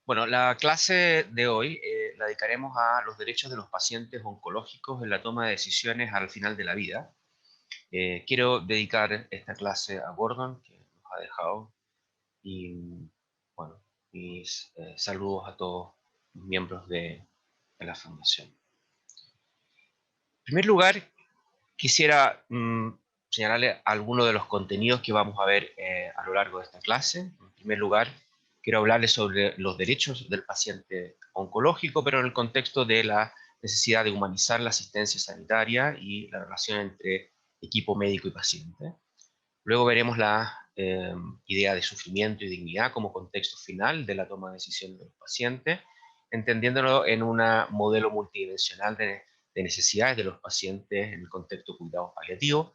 Bueno, la clase de hoy la dedicaremos a los derechos de los pacientes oncológicos en la toma de decisiones al final de la vida. Quiero dedicar esta clase a Gordon, que nos ha dejado, y bueno, mis saludos a todos los miembros de la Fundación. En primer lugar, quisiera señalarle algunos de los contenidos que vamos a ver a lo largo de esta clase. En primer lugar, quiero hablarles sobre los derechos del paciente oncológico, pero en el contexto de la necesidad de humanizar la asistencia sanitaria y la relación entre equipo médico y paciente. Luego veremos la idea de sufrimiento y dignidad como contexto final de la toma de decisiones de los pacientes, entendiéndolo en un modelo multidimensional de necesidades de los pacientes en el contexto de cuidados paliativos.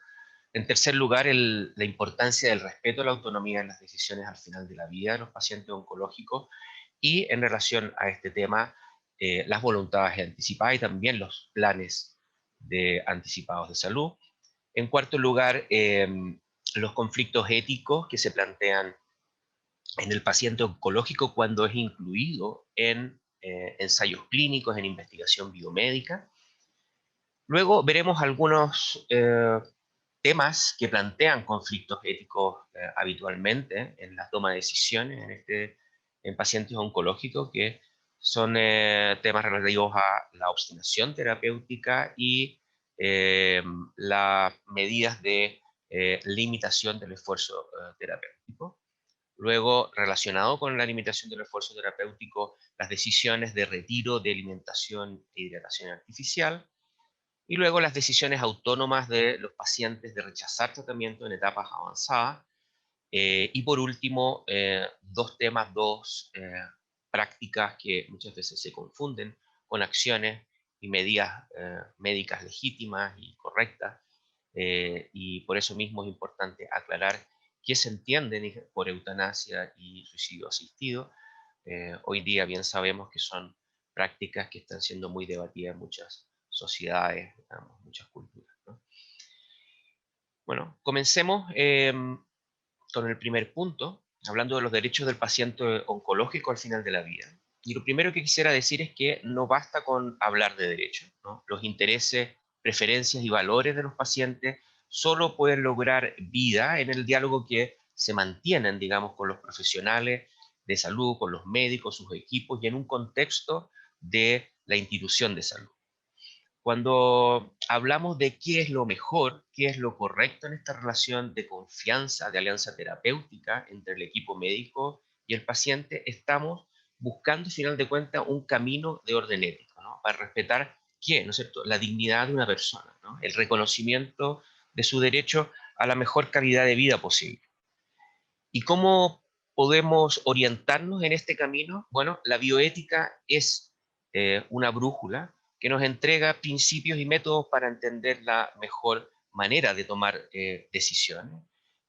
En tercer lugar, la importancia del respeto a la autonomía en las decisiones al final de la vida de los pacientes oncológicos y en relación a este tema, las voluntades anticipadas y también los planes anticipados de salud. En cuarto lugar, los conflictos éticos que se plantean en el paciente oncológico cuando es incluido en ensayos clínicos, en investigación biomédica. Luego veremos algunos temas que plantean conflictos éticos habitualmente en la toma de decisiones en pacientes oncológicos, que son temas relativos a la obstinación terapéutica y las medidas de limitación del esfuerzo terapéutico. Luego, relacionado con la limitación del esfuerzo terapéutico, las decisiones de retiro de alimentación e hidratación artificial, y luego las decisiones autónomas de los pacientes de rechazar tratamiento en etapas avanzadas. Y por último, dos prácticas que muchas veces se confunden con acciones y medidas médicas legítimas y correctas. Y por eso mismo es importante aclarar qué se entiende por eutanasia y suicidio asistido. Hoy día bien sabemos que son prácticas que están siendo muy debatidas en muchas sociedades, digamos, muchas culturas, ¿no? Bueno, comencemos con el primer punto, hablando de los derechos del paciente oncológico al final de la vida. Y lo primero que quisiera decir es que no basta con hablar de derechos, ¿no? Los intereses, preferencias y valores de los pacientes solo pueden lograr vida en el diálogo que se mantienen, digamos, con los profesionales de salud, con los médicos, sus equipos y en un contexto de la institución de salud. Cuando hablamos de qué es lo mejor, qué es lo correcto en esta relación de confianza, de alianza terapéutica entre el equipo médico y el paciente, estamos buscando, al final de cuentas, un camino de orden ético, ¿no? Para respetar qué, ¿no es cierto?, la dignidad de una persona, ¿no? El reconocimiento de su derecho a la mejor calidad de vida posible. ¿Y cómo podemos orientarnos en este camino? Bueno, la bioética es una brújula que nos entrega principios y métodos para entender la mejor manera de tomar decisiones,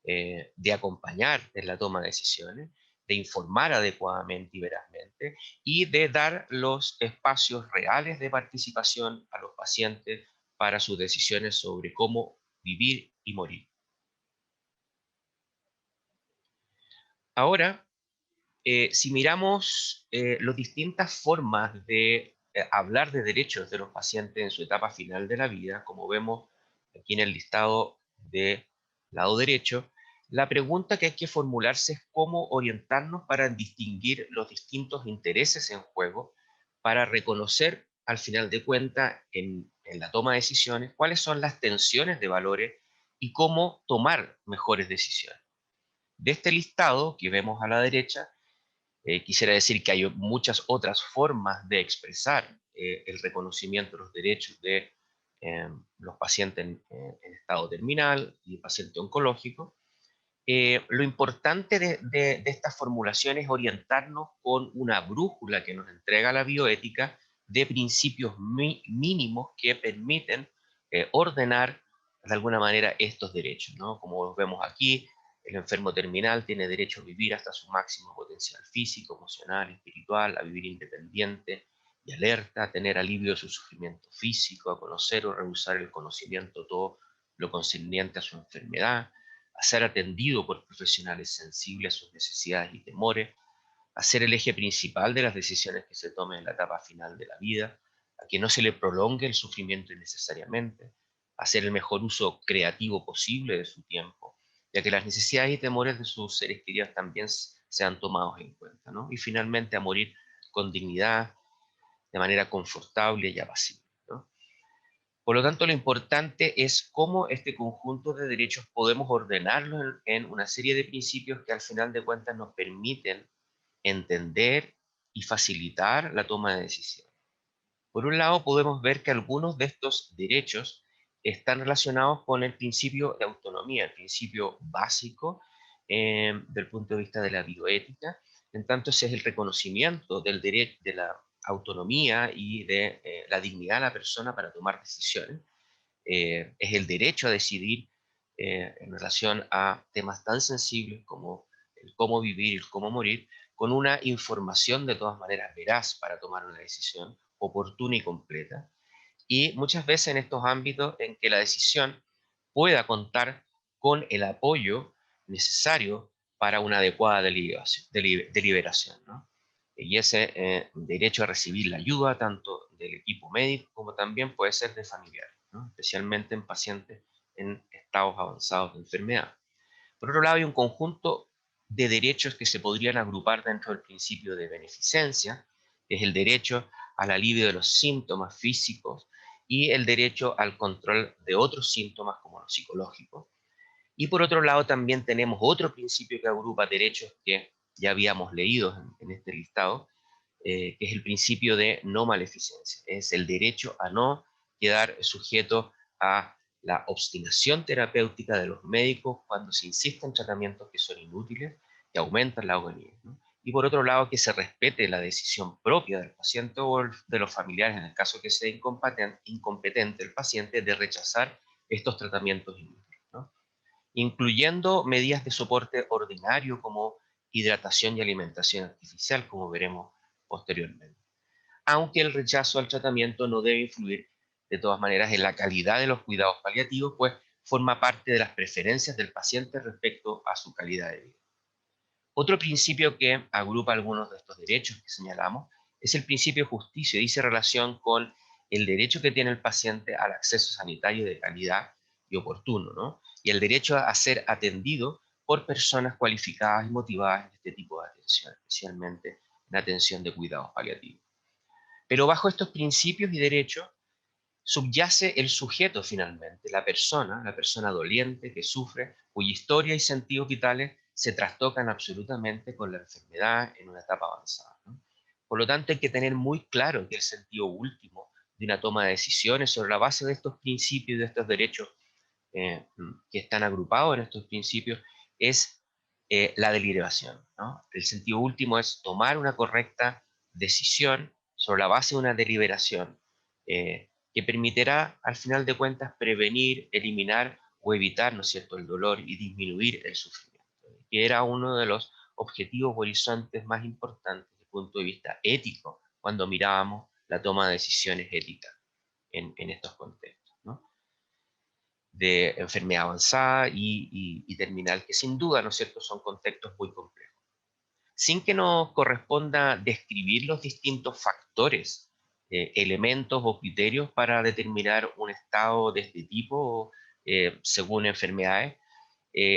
de acompañar en la toma de decisiones, de informar adecuadamente y verazmente, y de dar los espacios reales de participación a los pacientes para sus decisiones sobre cómo vivir y morir. Ahora, si miramos las distintas formas de hablar de derechos de los pacientes en su etapa final de la vida, como vemos aquí en el listado de lado derecho, la pregunta que hay que formularse es cómo orientarnos para distinguir los distintos intereses en juego, para reconocer al final de cuentas en la toma de decisiones cuáles son las tensiones de valores y cómo tomar mejores decisiones. De este listado que vemos a la derecha, quisiera decir que hay muchas otras formas de expresar el reconocimiento de los derechos de los pacientes en estado terminal y el paciente oncológico. Lo importante de esta formulación es orientarnos con una brújula que nos entrega la bioética de principios mínimos que permiten ordenar de alguna manera estos derechos, ¿no? Como los vemos aquí, el enfermo terminal tiene derecho a vivir hasta su máximo potencial físico, emocional, espiritual, a vivir independiente y alerta, a tener alivio de su sufrimiento físico, a conocer o rehusar el conocimiento, todo lo concerniente a su enfermedad, a ser atendido por profesionales sensibles a sus necesidades y temores, a ser el eje principal de las decisiones que se tomen en la etapa final de la vida, a que no se le prolongue el sufrimiento innecesariamente, a hacer el mejor uso creativo posible de su tiempo, ya que las necesidades y temores de sus seres queridos también sean tomados en cuenta, ¿no? Y finalmente a morir con dignidad, de manera confortable y apacible, ¿no? Por lo tanto, lo importante es cómo este conjunto de derechos podemos ordenarlos en una serie de principios que al final de cuentas nos permiten entender y facilitar la toma de decisiones. Por un lado, podemos ver que algunos de estos derechos están relacionados con el principio de autonomía, el principio básico del punto de vista de la bioética. En tanto, ese es el reconocimiento del derecho de la autonomía y de la dignidad de la persona para tomar decisiones. Es el derecho a decidir en relación a temas tan sensibles como el cómo vivir y el cómo morir, con una información de todas maneras veraz para tomar una decisión oportuna y completa. Y muchas veces en estos ámbitos en que la decisión pueda contar con el apoyo necesario para una adecuada deliberación, ¿no? Y ese derecho a recibir la ayuda tanto del equipo médico como también puede ser de familiares, ¿no? Especialmente en pacientes en estados avanzados de enfermedad. Por otro lado, hay un conjunto de derechos que se podrían agrupar dentro del principio de beneficencia, que es el derecho al alivio de los síntomas físicos y el derecho al control de otros síntomas como los psicológicos. Y por otro lado, también tenemos otro principio que agrupa derechos que ya habíamos leído en este listado, que es el principio de no maleficencia. Es el derecho a no quedar sujeto a la obstinación terapéutica de los médicos cuando se insiste en tratamientos que son inútiles, que aumentan la agonía, ¿no? Y por otro lado, que se respete la decisión propia del paciente o de los familiares, en el caso que sea incompetente el paciente, de rechazar estos tratamientos inútiles, ¿no? Incluyendo medidas de soporte ordinario como hidratación y alimentación artificial, como veremos posteriormente. Aunque el rechazo al tratamiento no debe influir de todas maneras en la calidad de los cuidados paliativos, pues forma parte de las preferencias del paciente respecto a su calidad de vida. Otro principio que agrupa algunos de estos derechos que señalamos es el principio de justicia, dice relación con el derecho que tiene el paciente al acceso sanitario de calidad y oportuno, ¿no? Y el derecho a ser atendido por personas cualificadas y motivadas en este tipo de atención, especialmente en atención de cuidados paliativos. Pero bajo estos principios y derechos subyace el sujeto finalmente, la persona doliente que sufre, cuya historia y sentidos vitales se trastocan absolutamente con la enfermedad en una etapa avanzada, ¿no? Por lo tanto, hay que tener muy claro que el sentido último de una toma de decisiones sobre la base de estos principios y de estos derechos que están agrupados en estos principios es la deliberación, ¿no? El sentido último es tomar una correcta decisión sobre la base de una deliberación que permitirá, al final de cuentas, prevenir, eliminar o evitar, ¿no es cierto?, el dolor y disminuir el sufrimiento, que era uno de los objetivos horizontes más importantes desde el punto de vista ético cuando mirábamos la toma de decisiones éticas en estos contextos, ¿no? De enfermedad avanzada y terminal, que sin duda, ¿no es cierto?, son contextos muy complejos. Sin que nos corresponda describir los distintos factores, elementos o criterios para determinar un estado de este tipo según enfermedades,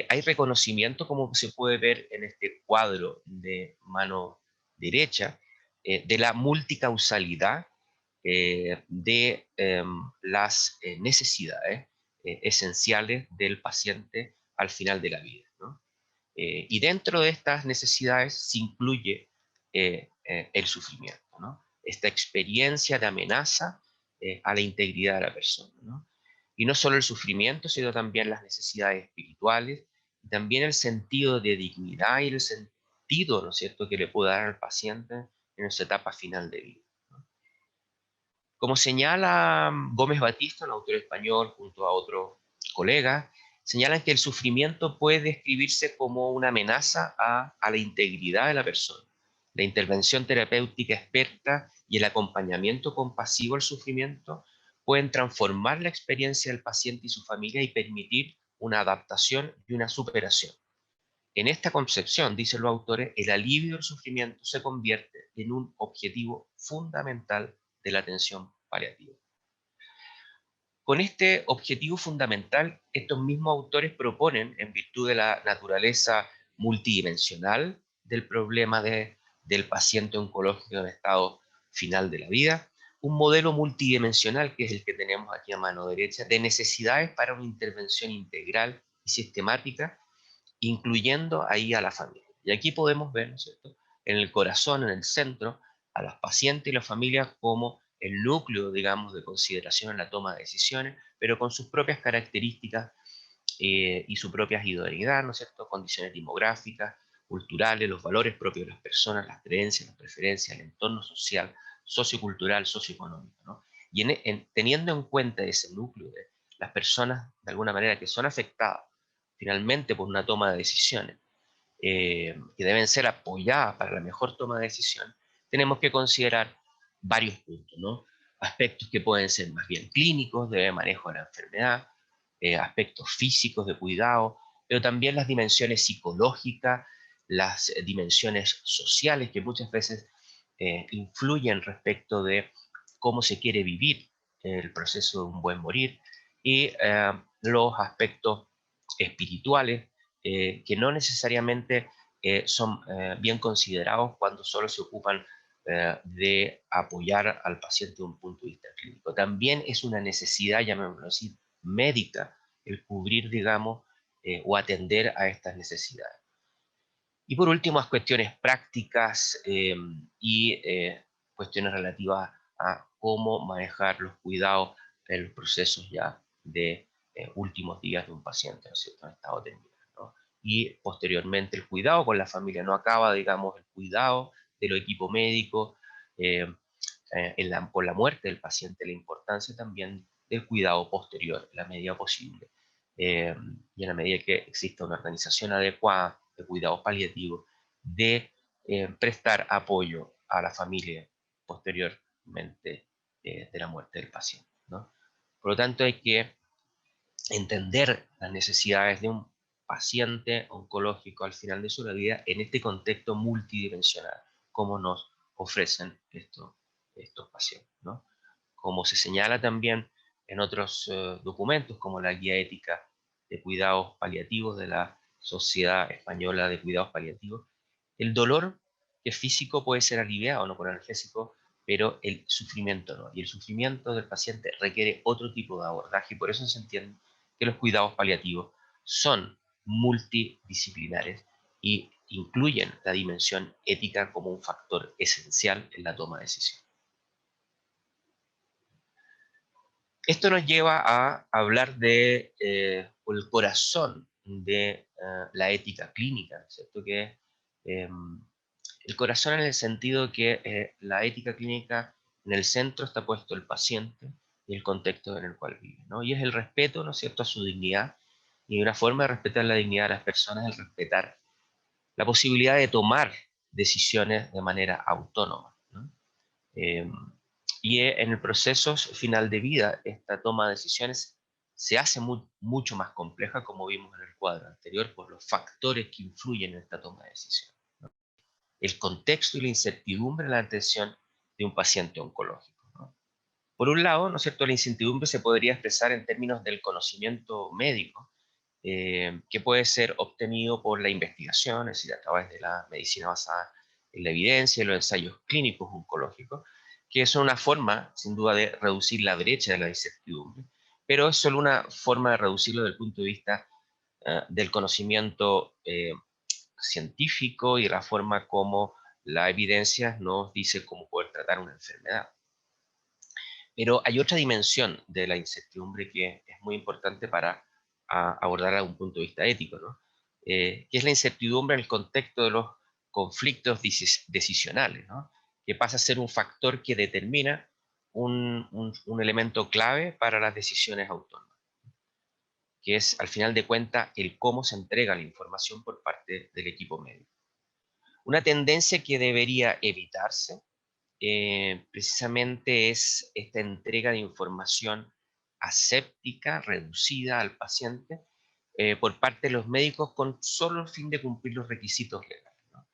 hay reconocimiento, como se puede ver en este cuadro de mano derecha, de la multicausalidad de las necesidades esenciales del paciente al final de la vida, ¿no? Y dentro de estas necesidades se incluye el sufrimiento, ¿no? Esta experiencia de amenaza a la integridad de la persona, ¿no? Y no solo el sufrimiento, sino también las necesidades espirituales, y también el sentido de dignidad y el sentido, ¿no es cierto?, que le puede dar al paciente en su etapa final de vida. Como señala Gómez Batista, un autor español, junto a otros colegas, señalan que el sufrimiento puede describirse como una amenaza a la integridad de la persona. La intervención terapéutica experta y el acompañamiento compasivo al sufrimiento pueden transformar la experiencia del paciente y su familia y permitir una adaptación y una superación. En esta concepción, dicen los autores, el alivio del sufrimiento se convierte en un objetivo fundamental de la atención paliativa. Con este objetivo fundamental, estos mismos autores proponen, en virtud de la naturaleza multidimensional del problema del paciente oncológico en estado final de la vida, un modelo multidimensional, que es el que tenemos aquí a mano derecha, de necesidades para una intervención integral y sistemática, incluyendo ahí a la familia. Y aquí podemos ver, ¿no es cierto?, en el corazón, en el centro, a las pacientes y las familias como el núcleo, digamos, de consideración en la toma de decisiones, pero con sus propias características y su propia idoneidad, ¿no es cierto?, condiciones demográficas, culturales, los valores propios de las personas, las creencias, las preferencias, el entorno social, sociocultural, socioeconómico, ¿no? Y teniendo en cuenta ese núcleo de las personas, de alguna manera, que son afectadas finalmente por una toma de decisiones, que deben ser apoyadas para la mejor toma de decisión, tenemos que considerar varios puntos, ¿no? Aspectos que pueden ser más bien clínicos, de manejo de la enfermedad, aspectos físicos de cuidado, pero también las dimensiones psicológicas, las dimensiones sociales que muchas veces influyen respecto de cómo se quiere vivir el proceso de un buen morir, y los aspectos espirituales, que no necesariamente son bien considerados cuando solo se ocupan de apoyar al paciente de un punto de vista clínico. También es una necesidad, llamémoslo así, médica, el cubrir, digamos, o atender a estas necesidades. Y por último, las cuestiones prácticas y cuestiones relativas a cómo manejar los cuidados en los procesos ya de últimos días de un paciente, ¿no es cierto?, en estado terminal, ¿no? Y posteriormente el cuidado con la familia. No acaba, digamos, el cuidado del equipo médico con la muerte del paciente, la importancia también del cuidado posterior, en la medida posible. Y en la medida que exista una organización adecuada de cuidados paliativos, de prestar apoyo a la familia posteriormente de la muerte del paciente, ¿no? Por lo tanto, hay que entender las necesidades de un paciente oncológico al final de su vida en este contexto multidimensional, como nos ofrecen estos pacientes, ¿no? Como se señala también en otros documentos, como la Guía Ética de Cuidados Paliativos de la Sociedad Española de Cuidados Paliativos, el dolor que es físico puede ser aliviado, ¿no?, por analgésico, pero el sufrimiento no. Y el sufrimiento del paciente requiere otro tipo de abordaje, y por eso se entiende que los cuidados paliativos son multidisciplinares y incluyen la dimensión ética como un factor esencial en la toma de decisiones. Esto nos lleva a hablar de el corazón de la ética clínica, ¿no es cierto? Que es el corazón en el sentido que la ética clínica, en el centro está puesto el paciente y el contexto en el cual vive, ¿no? Y es el respeto, ¿no es cierto?, a su dignidad, y una forma de respetar la dignidad de las personas es el respetar la posibilidad de tomar decisiones de manera autónoma, ¿no? Eh, en el proceso final de vida, esta toma de decisiones se hace mucho más compleja, como vimos en el cuadro anterior, por los factores que influyen en esta toma de decisiones. El contexto y la incertidumbre en la atención de un paciente oncológico, ¿no? Por un lado, ¿no es cierto?, la incertidumbre se podría expresar en términos del conocimiento médico, que puede ser obtenido por la investigación, es decir, a través de la medicina basada en la evidencia y los ensayos clínicos oncológicos, que son una forma, sin duda, de reducir la brecha de la incertidumbre, pero es solo una forma de reducirlo desde el punto de vista del conocimiento científico y la forma como la evidencia nos dice cómo poder tratar una enfermedad. Pero hay otra dimensión de la incertidumbre que es muy importante para abordar desde un punto de vista ético, ¿no? Que es la incertidumbre en el contexto de los conflictos decisionales, ¿no? Que pasa a ser un factor que determina un elemento clave para las decisiones autónomas, que es, al final de cuentas, el cómo se entrega la información por parte del equipo médico. Una tendencia que debería evitarse precisamente es esta entrega de información aséptica, reducida al paciente, por parte de los médicos con solo el fin de cumplir los requisitos legales, ¿no?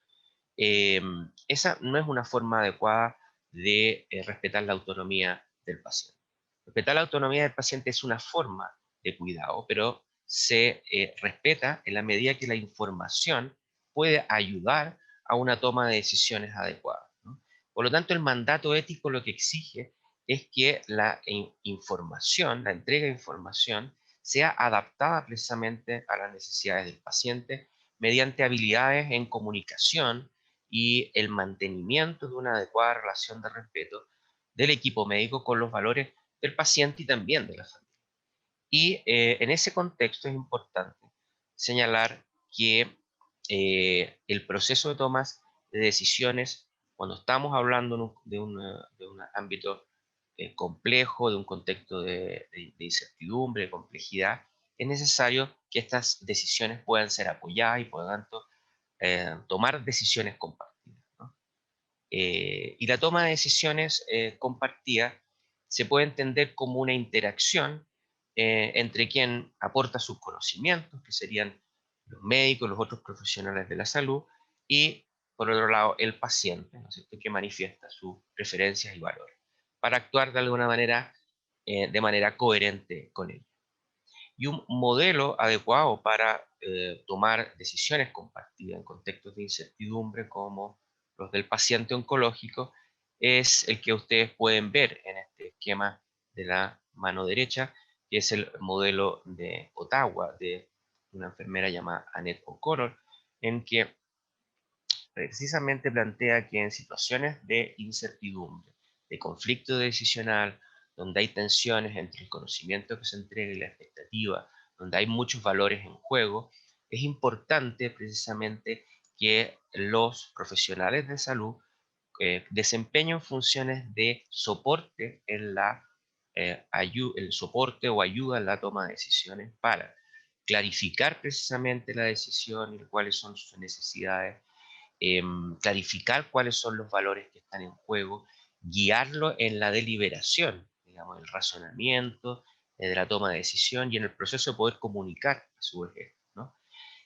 Esa no es una forma adecuada de respetar la autonomía del paciente. Respetar la autonomía del paciente es una forma de cuidado, pero se respeta en la medida que la información puede ayudar a una toma de decisiones adecuadas, ¿no? Por lo tanto, el mandato ético lo que exige es que la información, la entrega de información, sea adaptada precisamente a las necesidades del paciente mediante habilidades en comunicación y el mantenimiento de una adecuada relación de respeto del equipo médico con los valores del paciente y también de la familia. Y en ese contexto es importante señalar que el proceso de tomas de decisiones, cuando estamos hablando de un ámbito complejo, de un contexto de incertidumbre, de complejidad, es necesario que estas decisiones puedan ser apoyadas y por lo tanto tomar decisiones compartidas, ¿no? Y la toma de decisiones compartida se puede entender como una interacción entre quien aporta sus conocimientos, que serían los médicos, los otros profesionales de la salud, y por otro lado el paciente, ¿no es cierto?, que manifiesta sus preferencias y valores, para actuar de manera coherente con ello. Y un modelo adecuado para tomar decisiones compartidas en contextos de incertidumbre como los del paciente oncológico es el que ustedes pueden ver en este esquema de la mano derecha, que es el modelo de Ottawa de una enfermera llamada Annette O'Connor, en que precisamente plantea que en situaciones de incertidumbre, de conflicto decisional, donde hay tensiones entre el conocimiento que se entrega y la expectativa, donde hay muchos valores en juego, es importante precisamente que los profesionales de salud desempeñen funciones de soporte en el soporte o ayuda en la toma de decisiones para clarificar precisamente la decisión y cuáles son sus necesidades, clarificar cuáles son los valores que están en juego, guiarlo en la deliberación, digamos, el razonamiento, de la toma de decisión y en el proceso de poder comunicar a su vez, ¿no?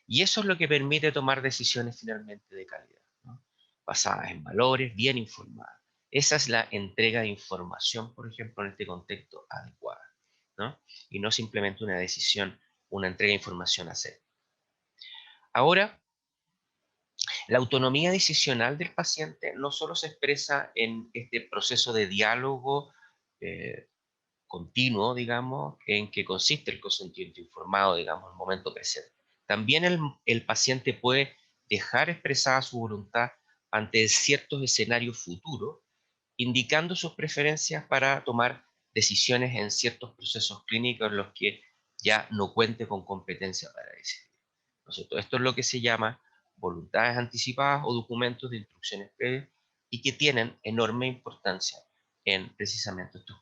Y eso es lo que permite tomar decisiones finalmente de calidad, ¿no?, basadas en valores, bien informadas. Esa es la entrega de información, por ejemplo, en este contexto adecuada, ¿no? Y no simplemente una decisión, una entrega de información a hacer. Ahora, la autonomía decisional del paciente no solo se expresa en este proceso de diálogo eh, continuo, digamos, en que consiste el consentimiento informado, digamos, en el momento presente. También el paciente puede dejar expresada su voluntad ante ciertos escenarios futuros, indicando sus preferencias para tomar decisiones en ciertos procesos clínicos en los que ya no cuente con competencia para decidir, ¿no es cierto? Esto es lo que se llama voluntades anticipadas o documentos de instrucciones previas y que tienen enorme importancia en precisamente estos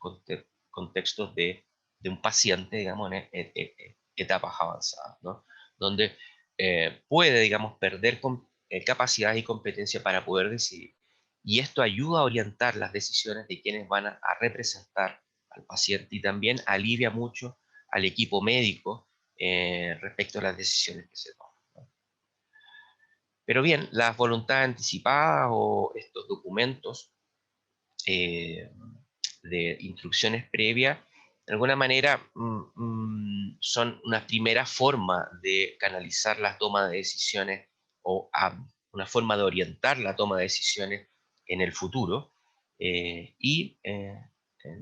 contextos de un paciente, digamos, en etapas avanzadas, ¿no? Donde puede, digamos, perder capacidad y competencia para poder decidir. Y esto ayuda a orientar las decisiones de quienes van a representar al paciente y también alivia mucho al equipo médico respecto a las decisiones que se toman, ¿no? Pero bien, las voluntades anticipadas o estos documentos eh, de instrucciones previas, de alguna manera son una primera forma de canalizar la toma de decisiones o una forma de orientar la toma de decisiones en el futuro. En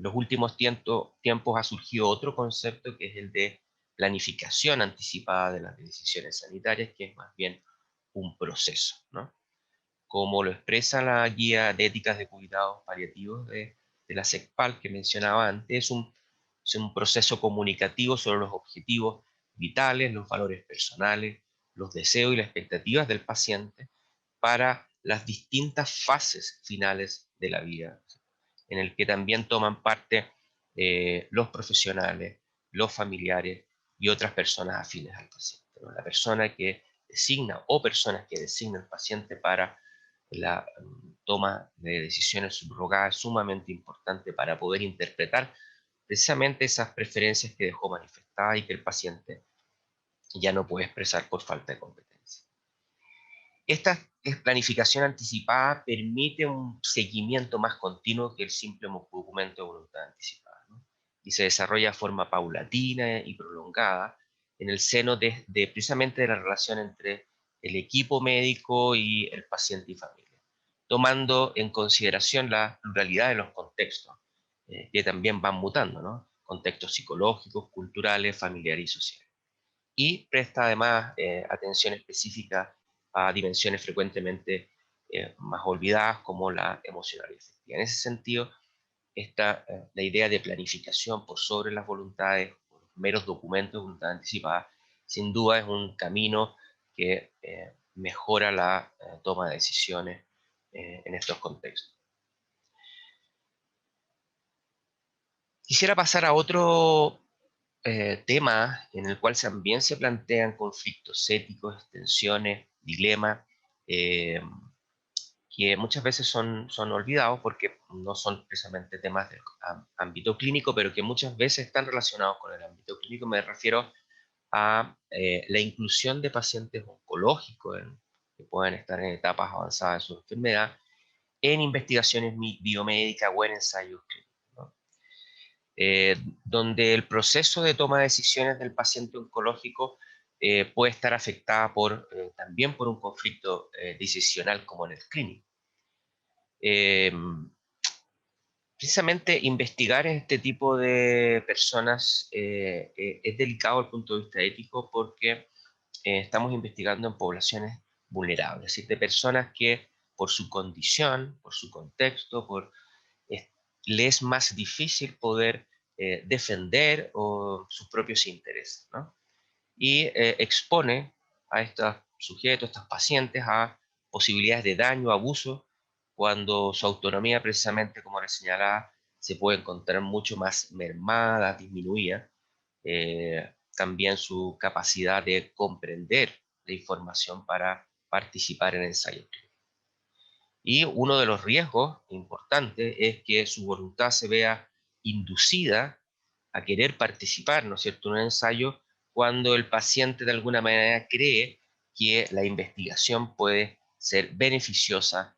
los últimos tiempos ha surgido otro concepto que es el de planificación anticipada de las decisiones sanitarias, que es más bien un proceso, ¿no? Como lo expresa la guía de éticas de cuidados paliativos de la SECPAL que mencionaba antes, es un proceso comunicativo sobre los objetivos vitales, los valores personales, los deseos y las expectativas del paciente para las distintas fases finales de la vida, en el que también toman parte los profesionales, los familiares y otras personas afines al paciente, ¿no? La persona que designa o personas que designa el paciente para la toma de decisiones subrogadas es sumamente importante para poder interpretar precisamente esas preferencias que dejó manifestadas y que el paciente ya no puede expresar por falta de competencia. Esta planificación anticipada permite un seguimiento más continuo que el simple documento de voluntad anticipada, ¿no? Y se desarrolla de forma paulatina y prolongada en el seno de precisamente de la relación entre el equipo médico y el paciente y familia, tomando en consideración la pluralidad de los contextos, que también van mutando, ¿no? Contextos psicológicos, culturales, familiares y sociales. Y presta además atención específica a dimensiones frecuentemente más olvidadas como la emocional y afectiva. En ese sentido, la idea de planificación por sobre las voluntades, por meros documentos de voluntad anticipada, sin duda es un camino que mejora la toma de decisiones en estos contextos. Quisiera pasar a otro tema en el cual también se plantean conflictos éticos, tensiones, dilemas, eh, que muchas veces son olvidados porque no son precisamente temas del ámbito clínico, pero que muchas veces están relacionados con el ámbito clínico. Me refiero a la inclusión de pacientes oncológicos que pueden estar en etapas avanzadas de su enfermedad en investigaciones biomédicas o en ensayos clínicos, ¿no? Donde el proceso de toma de decisiones del paciente oncológico puede estar afectada también por un conflicto decisional como en el clínico. Eh, Precisamente investigar este tipo de personas es delicado desde el punto de vista ético porque estamos investigando en poblaciones vulnerables, es decir, de personas que por su condición, por su contexto, es- le es más difícil poder defender sus propios intereses, ¿no? Y expone a estos sujetos, estos pacientes, a posibilidades de daño, abuso, cuando su autonomía, precisamente como les señalaba, se puede encontrar mucho más mermada, disminuida. También su capacidad de comprender la información para participar en ensayos clínicos. Y uno de los riesgos importantes es que su voluntad se vea inducida a querer participar, ¿no es cierto?, en un ensayo cuando el paciente de alguna manera cree que la investigación puede ser beneficiosa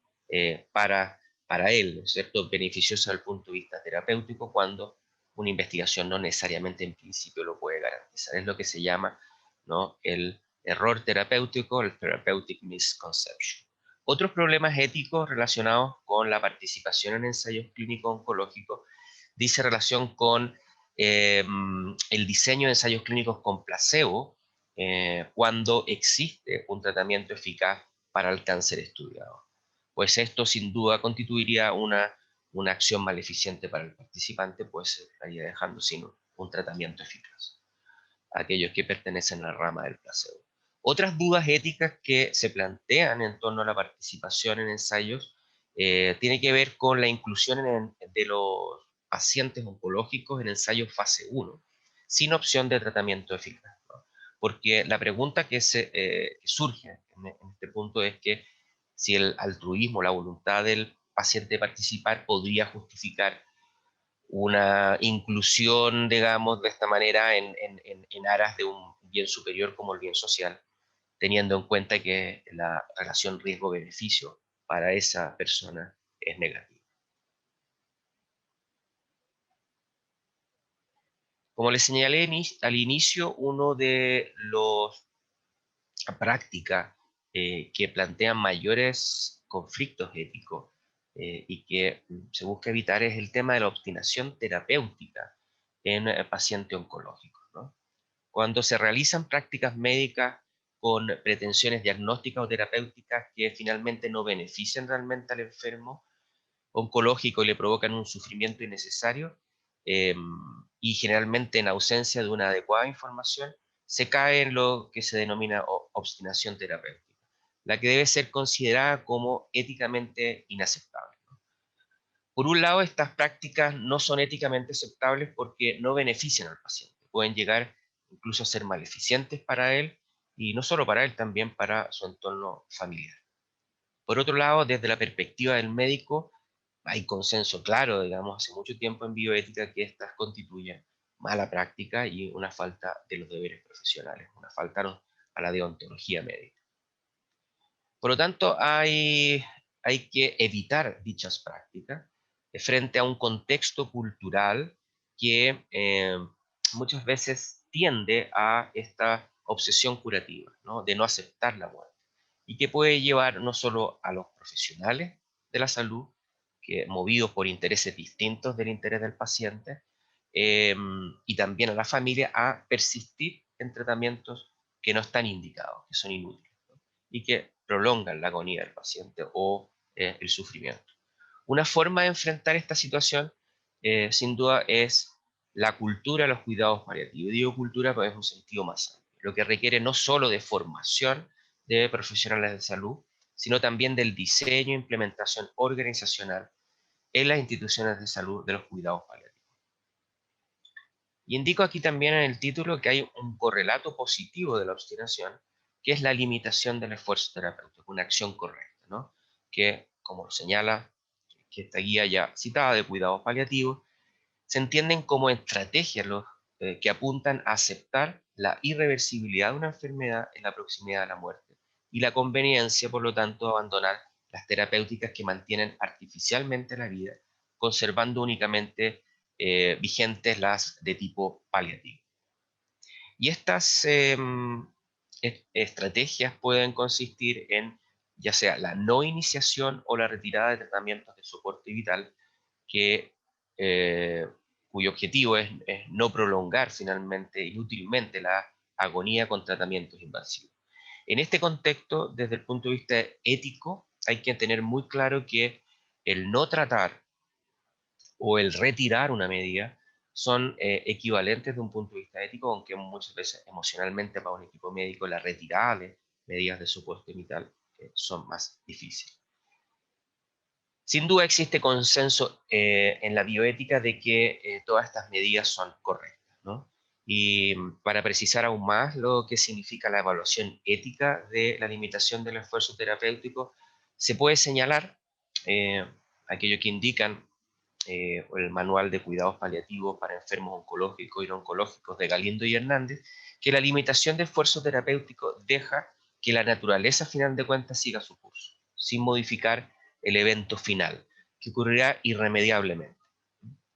para él, ¿no es cierto?, beneficiosa desde el punto de vista terapéutico, cuando una investigación no necesariamente en principio lo puede garantizar. Es lo que se llama, ¿no?, el error terapéutico, el therapeutic misconception. Otros problemas éticos relacionados con la participación en ensayos clínicos oncológicos dice relación con el diseño de ensayos clínicos con placebo cuando existe un tratamiento eficaz para el cáncer estudiado. Pues esto sin duda constituiría una acción maleficiente para el participante, pues se estaría dejando sin un tratamiento eficaz aquellos que pertenecen a la rama del placebo. Otras dudas éticas que se plantean en torno a la participación en ensayos tiene que ver con la inclusión de los pacientes oncológicos en ensayos fase 1, sin opción de tratamiento eficaz, ¿no? Porque la pregunta que surge en este punto es que si el altruismo, la voluntad del paciente de participar podría justificar una inclusión, digamos, de esta manera en aras de un bien superior como el bien social, teniendo en cuenta que la relación riesgo-beneficio para esa persona es negativa. Como les señalé al inicio, uno de los prácticas que plantean mayores conflictos éticos y que se busca evitar es el tema de la obstinación terapéutica en pacientes oncológicos, ¿no? Cuando se realizan prácticas médicas con pretensiones diagnósticas o terapéuticas que finalmente no benefician realmente al enfermo oncológico y le provocan un sufrimiento innecesario, eh, y generalmente en ausencia de una adecuada información, se cae en lo que se denomina obstinación terapéutica, la que debe ser considerada como éticamente inaceptable. Por un lado, estas prácticas no son éticamente aceptables porque no benefician al paciente, pueden llegar incluso a ser maleficientes para él y no solo para él, también para su entorno familiar. Por otro lado, desde la perspectiva del médico, hay consenso claro, digamos, hace mucho tiempo en bioética que estas constituyen mala práctica y una falta de los deberes profesionales, una falta a la deontología médica. Por lo tanto, hay que evitar dichas prácticas frente a un contexto cultural que muchas veces tiende a esta obsesión curativa, ¿no? De no aceptar la muerte, y que puede llevar no solo a los profesionales de la salud, que movidos por intereses distintos del interés del paciente, y también a la familia a persistir en tratamientos que no están indicados, que son inútiles, ¿no? Y que prolongan la agonía del paciente o el sufrimiento. Una forma de enfrentar esta situación, sin duda, es la cultura de los cuidados paliativos. Digo cultura, pero es un sentido más amplio, lo que requiere no solo de formación de profesionales de salud, sino también del diseño e implementación organizacional en las instituciones de salud de los cuidados paliativos. Y indico aquí también en el título que hay un correlato positivo de la obstinación, que es la limitación del esfuerzo terapéutico, una acción correcta, ¿no? Que, como lo señala que esta guía ya citada de cuidados paliativos, se entienden como estrategias que apuntan a aceptar la irreversibilidad de una enfermedad en la proximidad de la muerte y la conveniencia, por lo tanto, de abandonar las terapéuticas que mantienen artificialmente la vida, conservando únicamente vigentes las de tipo paliativo. Y estas estrategias pueden consistir en ya sea la no iniciación o la retirada de tratamientos de soporte vital que, eh, cuyo objetivo es no prolongar finalmente inútilmente la agonía con tratamientos invasivos. En este contexto, desde el punto de vista ético, hay que tener muy claro que el no tratar o el retirar una medida son equivalentes de un punto de vista ético, aunque muchas veces emocionalmente para un equipo médico la retirada de medidas de soporte vital son más difíciles. Sin duda existe consenso en la bioética de que todas estas medidas son correctas, ¿no? Y para precisar aún más lo que significa la evaluación ética de la limitación del esfuerzo terapéutico, se puede señalar aquello que indican el Manual de Cuidados Paliativos para Enfermos Oncológicos y No Oncológicos de Galindo y Hernández, que la limitación de esfuerzo terapéutico deja que la naturaleza, a final de cuentas, siga su curso, sin modificar el evento final, que ocurrirá irremediablemente.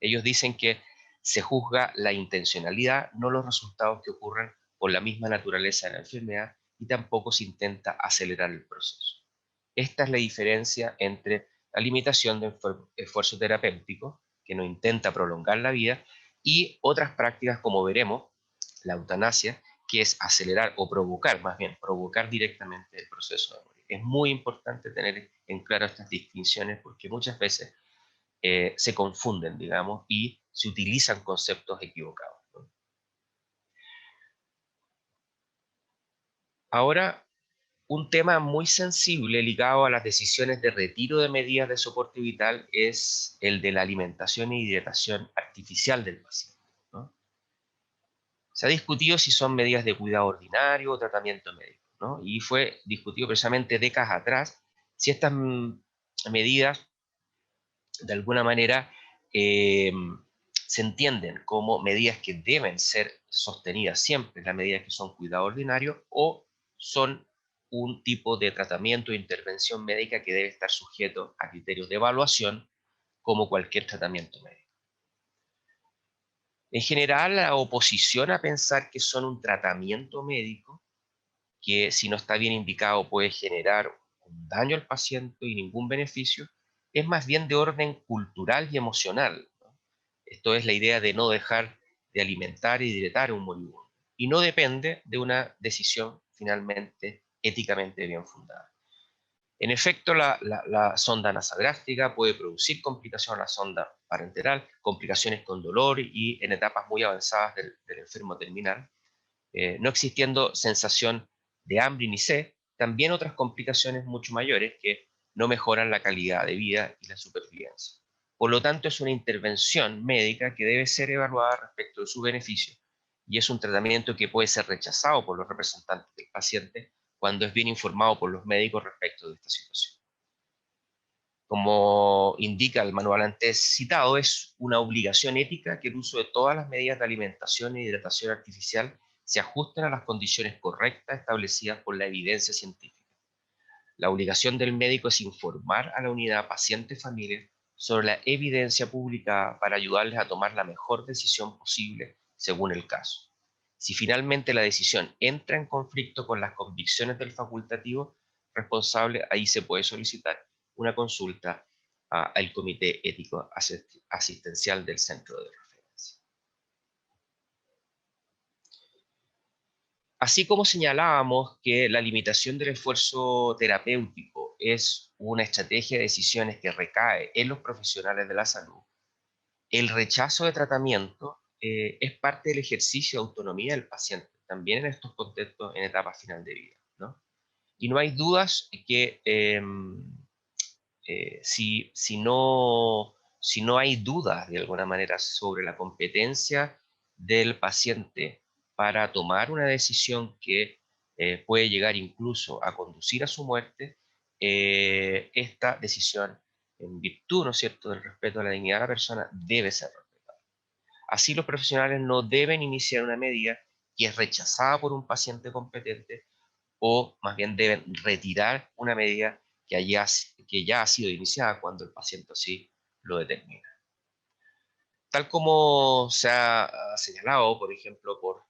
Ellos dicen que se juzga la intencionalidad, no los resultados que ocurren por la misma naturaleza de la enfermedad, y tampoco se intenta acelerar el proceso. Esta es la diferencia entre la limitación de esfuerzo terapéutico, que no intenta prolongar la vida, y otras prácticas como veremos, la eutanasia, que es acelerar o provocar, más bien, provocar directamente el proceso de morir. Es muy importante tener en claro estas distinciones porque muchas veces se confunden, digamos, y se utilizan conceptos equivocados, ¿no? Ahora, un tema muy sensible ligado a las decisiones de retiro de medidas de soporte vital es el de la alimentación y hidratación artificial del paciente, ¿no? Se ha discutido si son medidas de cuidado ordinario o tratamiento médico, ¿no? Y fue discutido precisamente décadas atrás si estas medidas, de alguna manera, eh, se entienden como medidas que deben ser sostenidas siempre, las medidas que son cuidado ordinario, o son un tipo de tratamiento o intervención médica que debe estar sujeto a criterios de evaluación como cualquier tratamiento médico. En general, la oposición a pensar que son un tratamiento médico, que si no está bien indicado puede generar un daño al paciente y ningún beneficio, es más bien de orden cultural y emocional, ¿no? Esto es la idea de no dejar de alimentar y hidratar a un moribundo. Y no depende de una decisión finalmente éticamente bien fundada. En efecto, la sonda nasogástrica puede producir complicaciones a la sonda parenteral, complicaciones con dolor y en etapas muy avanzadas del enfermo terminal, no existiendo sensación de hambre ni sed, también otras complicaciones mucho mayores que no mejoran la calidad de vida y la supervivencia. Por lo tanto, es una intervención médica que debe ser evaluada respecto de su beneficio y es un tratamiento que puede ser rechazado por los representantes del paciente cuando es bien informado por los médicos respecto de esta situación. Como indica el manual antes citado, es una obligación ética que el uso de todas las medidas de alimentación e hidratación artificial se ajusten a las condiciones correctas establecidas por la evidencia científica. La obligación del médico es informar a la unidad paciente-familia sobre la evidencia publicada para ayudarles a tomar la mejor decisión posible según el caso. Si finalmente la decisión entra en conflicto con las convicciones del facultativo responsable, ahí se puede solicitar una consulta al Comité Ético Asistencial del Centro de Referencia. Así como señalábamos que la limitación del esfuerzo terapéutico es una estrategia de decisiones que recae en los profesionales de la salud, el rechazo de tratamiento es parte del ejercicio de autonomía del paciente, también en estos contextos en etapa final de vida, ¿no? Y no hay dudas que si no hay dudas de alguna manera sobre la competencia del paciente para tomar una decisión que puede llegar incluso a conducir a su muerte, esta decisión, en virtud, ¿no es cierto?, del respeto a la dignidad de la persona, debe ser respetada. Así, los profesionales no deben iniciar una medida que es rechazada por un paciente competente, o más bien deben retirar una medida que ya ha sido iniciada cuando el paciente así lo determina. Tal como se ha señalado, por ejemplo, por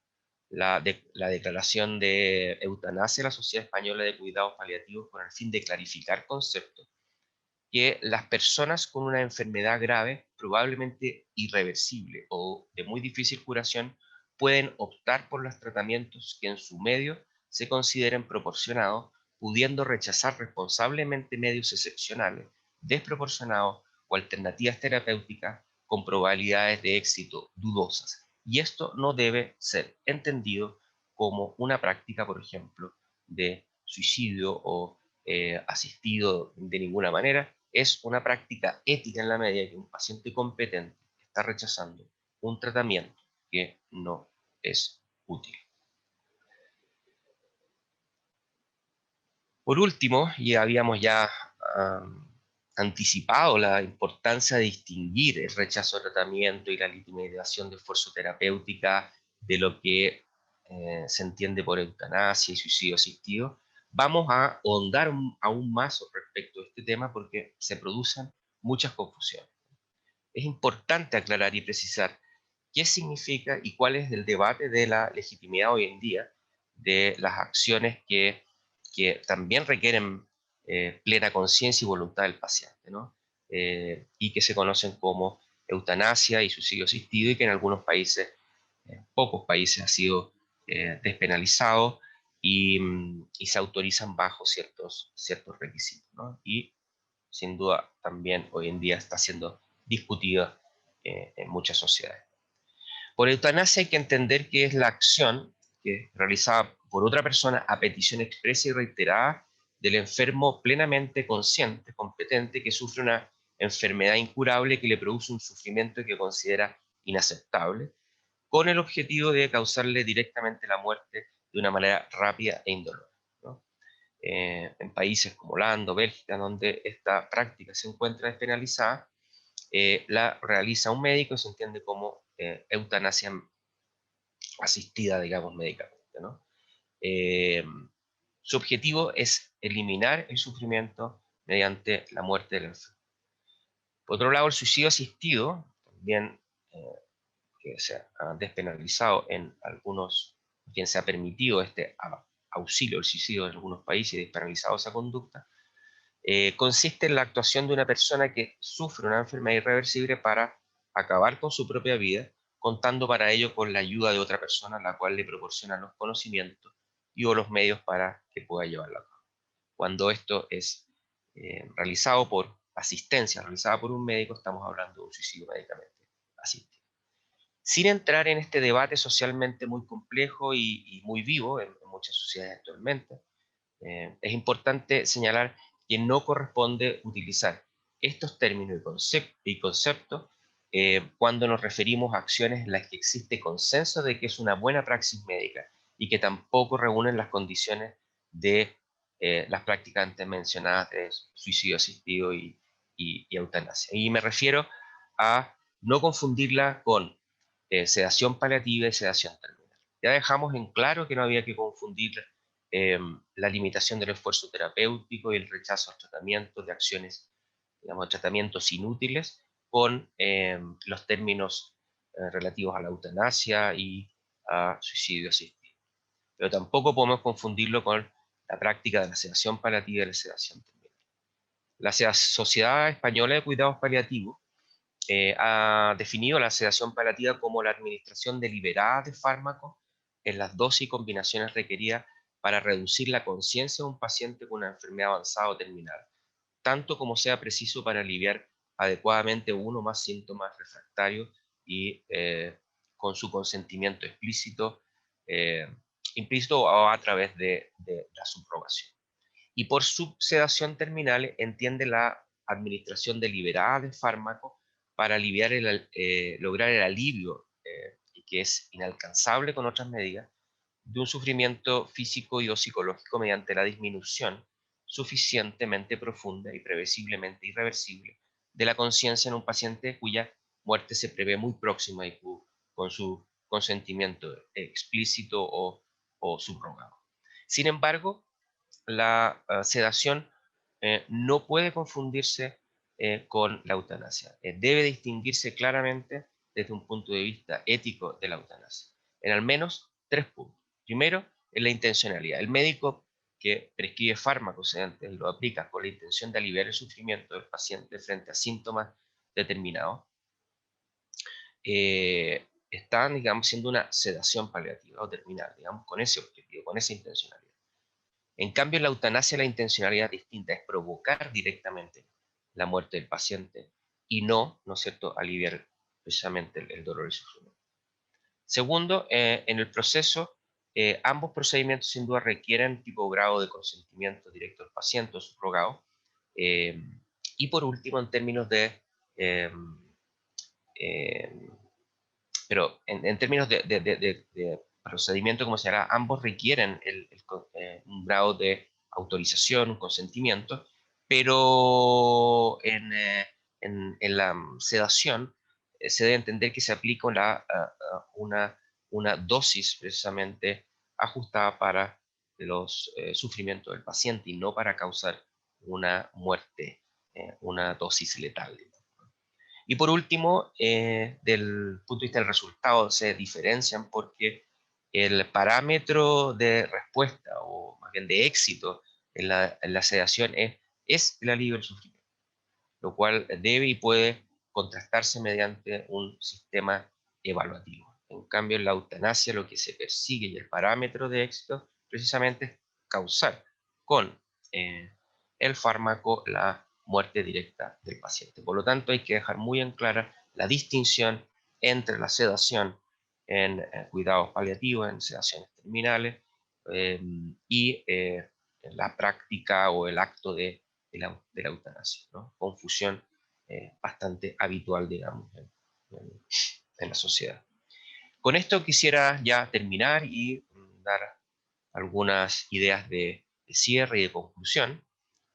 la declaración de eutanasia de la Sociedad Española de Cuidados Paliativos con el fin de clarificar conceptos, que las personas con una enfermedad grave, probablemente irreversible o de muy difícil curación, pueden optar por los tratamientos que en su medio se consideren proporcionados, pudiendo rechazar responsablemente medios excepcionales, desproporcionados o alternativas terapéuticas con probabilidades de éxito dudosas. Y esto no debe ser entendido como una práctica, por ejemplo, de suicidio o asistido de ninguna manera. Es una práctica ética en la medida que un paciente competente está rechazando un tratamiento que no es útil. Por último, y habíamos ya anticipado la importancia de distinguir el rechazo de tratamiento y la limitación de esfuerzo terapéutica de lo que se entiende por eutanasia y suicidio asistido. Vamos a ahondar aún más respecto a este tema porque se producen muchas confusiones. Es importante aclarar y precisar qué significa y cuál es el debate de la legitimidad hoy en día de las acciones que también requieren plena conciencia y voluntad del paciente, ¿no? Y que se conocen como eutanasia y suicidio asistido, y que en algunos países, pocos países, ha sido despenalizado y se autorizan bajo ciertos requisitos, ¿no? Y sin duda también hoy en día está siendo discutida en muchas sociedades. Por eutanasia hay que entender que es la acción que es realizada por otra persona a petición expresa y reiterada del enfermo plenamente consciente, competente, que sufre una enfermedad incurable que le produce un sufrimiento que considera inaceptable, con el objetivo de causarle directamente la muerte de una manera rápida e indolora, ¿no? En países como Holanda o Bélgica, donde esta práctica se encuentra despenalizada, la realiza un médico y se entiende como eutanasia asistida, digamos, médicamente, ¿no? Eh, Su objetivo es eliminar el sufrimiento mediante la muerte del enfermo. Por otro lado, el suicidio asistido, también eh, que se ha despenalizado en algunos, quien se ha permitido este auxilio al suicidio en algunos países y despenalizado esa conducta, consiste en la actuación de una persona que sufre una enfermedad irreversible para acabar con su propia vida, contando para ello con la ayuda de otra persona, la cual le proporciona los conocimientos y o los medios para que pueda llevarla a cabo. Cuando esto es realizado por asistencia, realizada por un médico, estamos hablando de un suicidio médicamente asistido. Sin entrar en este debate socialmente muy complejo y muy vivo en muchas sociedades actualmente, es importante señalar que no corresponde utilizar estos términos y conceptos cuando nos referimos a acciones en las que existe consenso de que es una buena praxis médica y que tampoco reúnen las condiciones de las prácticas antes mencionadas de suicidio asistido y eutanasia. Y me refiero a no confundirla con sedación paliativa y sedación terminal. Ya dejamos en claro que no había que confundir la limitación del esfuerzo terapéutico y el rechazo al tratamiento de acciones, digamos, tratamientos inútiles con los términos relativos a la eutanasia y a suicidio asistido. Pero tampoco podemos confundirlo con la práctica de la sedación paliativa y la sedación terminal. La Sociedad Española de Cuidados Paliativos ha definido la sedación paliativa como la administración deliberada de fármacos en las dosis y combinaciones requeridas para reducir la conciencia de un paciente con una enfermedad avanzada o terminal, tanto como sea preciso para aliviar adecuadamente uno o más síntomas refractarios y con su consentimiento explícito, eh, implícito o a través de la subrogación. Y por subsedación terminal entiende la administración deliberada de fármacos para lograr el alivio, que es inalcanzable con otras medidas, de un sufrimiento físico y o psicológico mediante la disminución suficientemente profunda y previsiblemente irreversible de la conciencia en un paciente cuya muerte se prevé muy próxima y con su consentimiento explícito o subrogado. Sin embargo, la sedación no puede confundirse con la eutanasia. Debe distinguirse claramente desde un punto de vista ético de la eutanasia, en al menos 3 puntos. Primero, en la intencionalidad. El médico que prescribe fármacos sedantes lo aplica con la intención de aliviar el sufrimiento del paciente frente a síntomas determinados. Están, digamos, siendo una sedación paliativa o terminal, digamos, con ese objetivo, con esa intencionalidad. En cambio, en la eutanasia la intencionalidad distinta es provocar directamente la muerte del paciente y ¿no es cierto?, aliviar precisamente el dolor y el sufrimiento. Segundo, en el proceso, ambos procedimientos sin duda requieren tipo grado de consentimiento directo del paciente o subrogado. Y por último, en términos de eh, eh, pero en términos de procedimiento, como se hará, ambos requieren un grado de autorización, un consentimiento, pero en la sedación se debe entender que se aplica una dosis precisamente ajustada para los sufrimientos del paciente y no para causar una muerte, una dosis letal. Y por último, del punto de vista del resultado, se diferencian porque el parámetro de respuesta, o más bien de éxito en la sedación, es el alivio del sufrimiento, lo cual debe y puede contrastarse mediante un sistema evaluativo. En cambio, en la eutanasia lo que se persigue y el parámetro de éxito precisamente es causar con el fármaco la muerte directa del paciente. Por lo tanto, hay que dejar muy en clara la distinción entre la sedación en cuidados paliativos, en sedaciones terminales, y la práctica o el acto de la eutanasia, ¿no? Confusión bastante habitual, digamos, en la sociedad. Con esto quisiera ya terminar y dar algunas ideas de cierre y de conclusión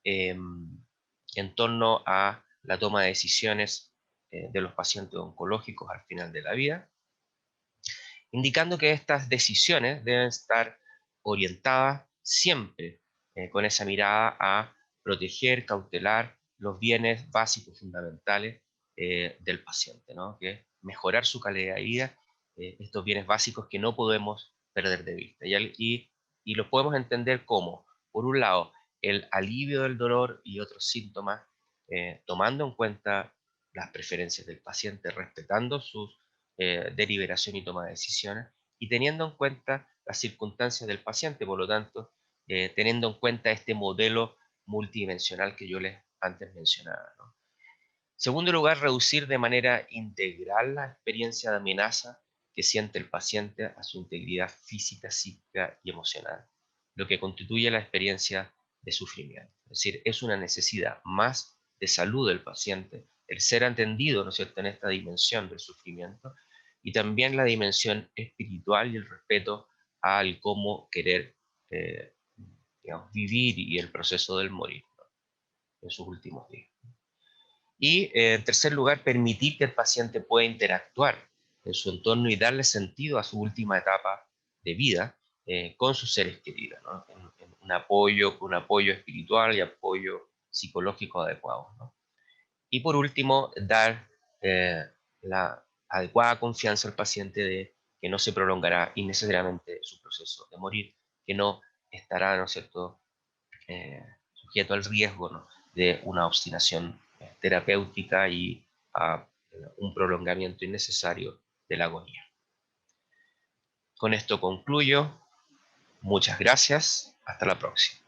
en torno a la toma de decisiones de los pacientes oncológicos al final de la vida, indicando que estas decisiones deben estar orientadas siempre con esa mirada a proteger, cautelar los bienes básicos fundamentales del paciente, ¿no? Que es mejorar su calidad de vida, estos bienes básicos que no podemos perder de vista. Y los podemos entender como, por un lado, el alivio del dolor y otros síntomas, tomando en cuenta las preferencias del paciente, respetando sus deliberación y toma de decisiones, y teniendo en cuenta las circunstancias del paciente, por lo tanto, teniendo en cuenta este modelo multidimensional que yo les antes mencionaba, ¿no? Segundo lugar, reducir de manera integral la experiencia de amenaza que siente el paciente a su integridad física, psíquica y emocional, lo que constituye la experiencia de sufrimiento. Es decir, es una necesidad más de salud del paciente, el ser entendido, ¿no es cierto?, en esta dimensión del sufrimiento, y también la dimensión espiritual y el respeto al cómo querer, digamos, vivir y el proceso del morir, ¿no?, en sus últimos días. Y en tercer lugar, permitir que el paciente pueda interactuar en su entorno y darle sentido a su última etapa de vida con sus seres queridos, ¿no? En un apoyo espiritual y apoyo psicológico adecuado, ¿no? Y por último, dar la adecuada confianza al paciente de que no se prolongará innecesariamente su proceso de morir, que no estará, ¿no es cierto?, sujeto al riesgo, ¿no?, de una obstinación terapéutica y a un prolongamiento innecesario de la agonía. Con esto concluyo. Muchas gracias. Hasta la próxima.